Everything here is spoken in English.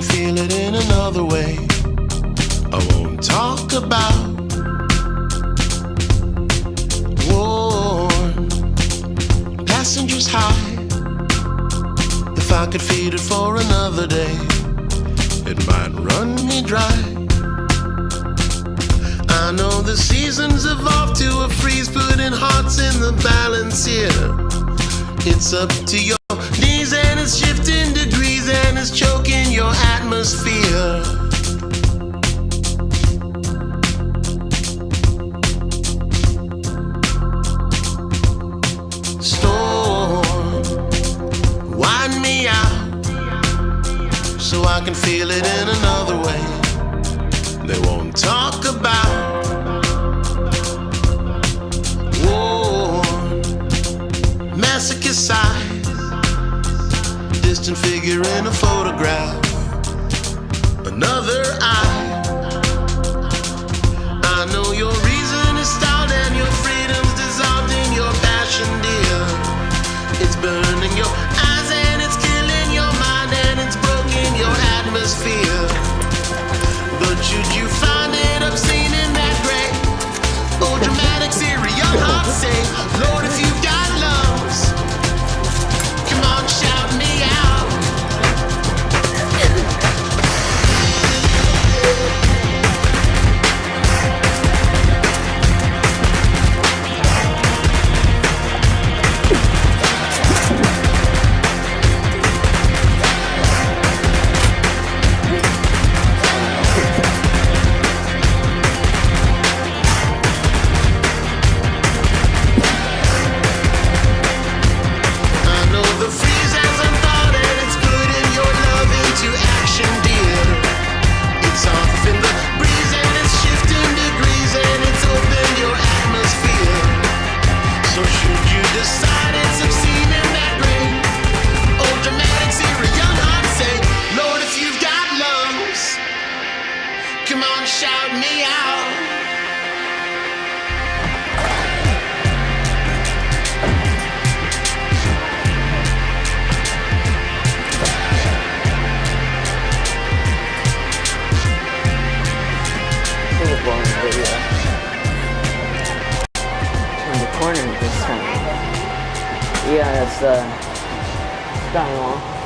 can feel it in another way. I won't talk about war, passengers high. If I could feed it for another day, it might run me dry. I know the seasons evolve to a freeze, putting hearts in the balance here. It's up to your knees and it's shifting degrees and it's choking your atmosphere. Storm, wind me out so I can feel it in another way. They won't talk about war, masochist size, distant figure in a photograph, another eye. I know your reason is stalled and your freedom's dissolved in your passion, dear. It's burning your eyes and it's killing your mind and it's broken your atmosphere. But should you find it obscene in that gray or dramatic Syrian heart, say, Lord, if you've got lungs, come on, shout me out. Come on, shout me out. In the corner this time. Yeah, that's Skywalk.